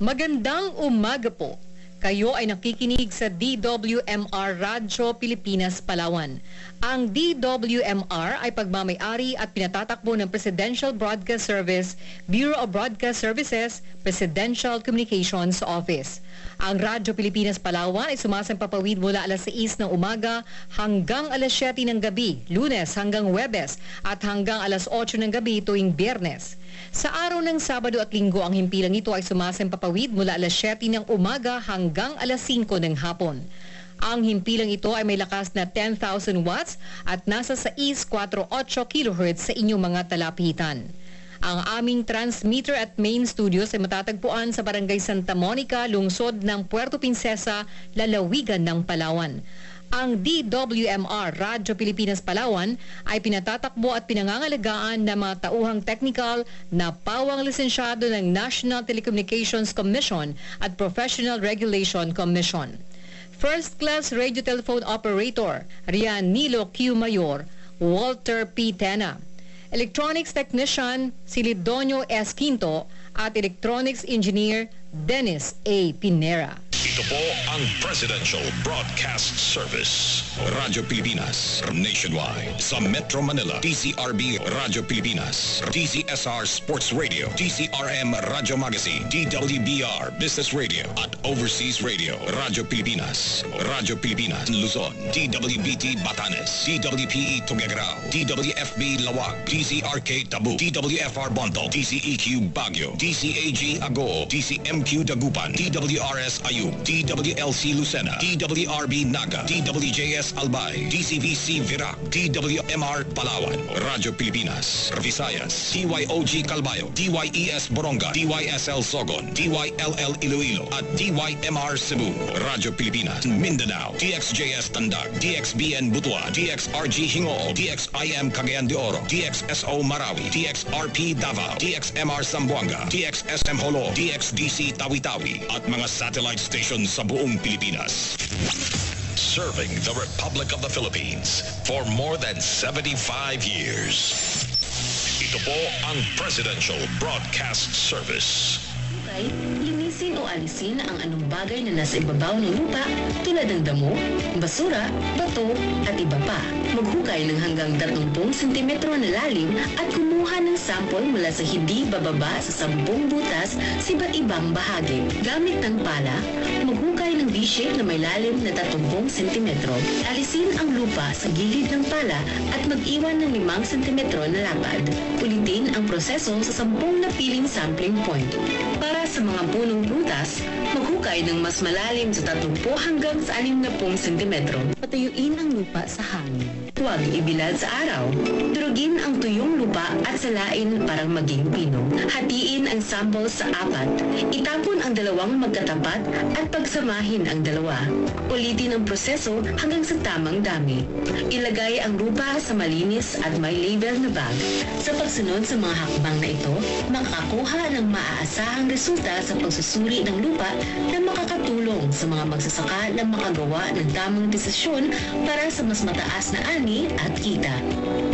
Magandang umaga po. Kayo ay nakikinig sa DWMR Radyo Pilipinas, Palawan. Ang DWMR ay pagmamay-ari at pinatatakbo ng Presidential Broadcast Service, Bureau of Broadcast Services, Presidential Communications Office. Ang Radyo Pilipinas, Palawan ay sumasampapawid mula alas 6 ng umaga hanggang alas 7 ng gabi, Lunes hanggang Huwebes at hanggang alas 8 ng gabi tuwing Biyernes. Sa araw ng Sabado at Linggo, ang himpilang ito ay sumasampapawid mula alas 7 ng umaga hanggang alas 5 ng hapon. Ang himpilang ito ay may lakas na 10,000 watts at nasa 648 kHz sa inyong mga talapitan. Ang aming transmitter at main studios ay matatagpuan sa Barangay Santa Monica, lungsod ng Puerto Princesa, lalawigan ng Palawan. Ang DWMR Radyo Pilipinas Palawan ay pinatatakbo at pinangangalagaan ng mga tauhang technical na pawang lisensyado ng National Telecommunications Commission at Professional Regulation Commission. First Class Radio Telephone Operator, Rian Nilo Q. Mayor, Walter P. Tena. Electronics Technician, Silidonio S. Quinto at Electronics Engineer, Dennis A. Pinera. Ito po ang Presidential Broadcast Service. Radyo Pilipinas, nationwide. Sa Metro Manila, DCRB Radyo Pilipinas, DCSR Sports Radio, DCRM Radyo Magazine, DWBR Business Radio, at Overseas Radio, Radyo Pilipinas, Luzon, DWBT Batanes, DWPE Tuguegarao, DWFB Lawag, DCRK Tabu, DWFR Bonto, DCEQ Baguio, DCAG Agoo, DCMQ Dagupan, DWRS Ayub, DWLC Lucena, DWRB Naga, DWJS Albay, DCVC Virac, DWMR Palawan, Radyo Pilipinas, Visayas, DYOG Calbayo, DYES Boronga, DYSL Sogon, DYLL Iloilo, at DYMR Cebu, Radyo Pilipinas, Mindanao, DXJS Tandag, DXBN Butuan, DXRG Hingol, DXIM Cagayan de Oro, DXSO Marawi, DXRP Davao, DXMR Zamboanga, DXSM Holo, DXDC Tawi-Tawi, at mga satellite stations sa buong Pilipinas. Serving the Republic of the Philippines for more than 75 years. Ito po ang Presidential Broadcast Service. Linisin o alisin ang anong bagay na nasa ibabaw ng lupa tulad ng damo, basura, bato at iba pa. Maghukay ng hanggang 30 cm na lalim at kumuha ng sample mula sa hindi bababa sa 10 butas sa iba't ibang bahagi. Gamit ng pala, maghukay ng V-shape na may lalim na 30 cm. Alisin ang lupa sa gilid ng pala at mag-iwan ng 5 cm na lapad. Ulitin ang proseso sa 10 napiling sampling point. Para sa mga punong prutas, maghukay ng mas malalim sa 30 hanggang sa 60 cm. Patuyuin ang lupa sa hangin. Huwag ibilad sa araw. Durugin ang tuyong lupa at salain para maging pinong. Hatiin ang sample sa 4. Itapon ang 2 magkatapat at pagsamahin ang 2. Ulitin ang proseso hanggang sa tamang dami. Ilagay ang lupa sa malinis at may label na bag. Sa pagsunod sa mga hakbang na ito, makakakuha ng maaasahang resulta sa pagsusuri ng lupa na makakatulong sa mga magsasaka na makagawa ng tamang desisyon para sa mas mataas na ani at kita.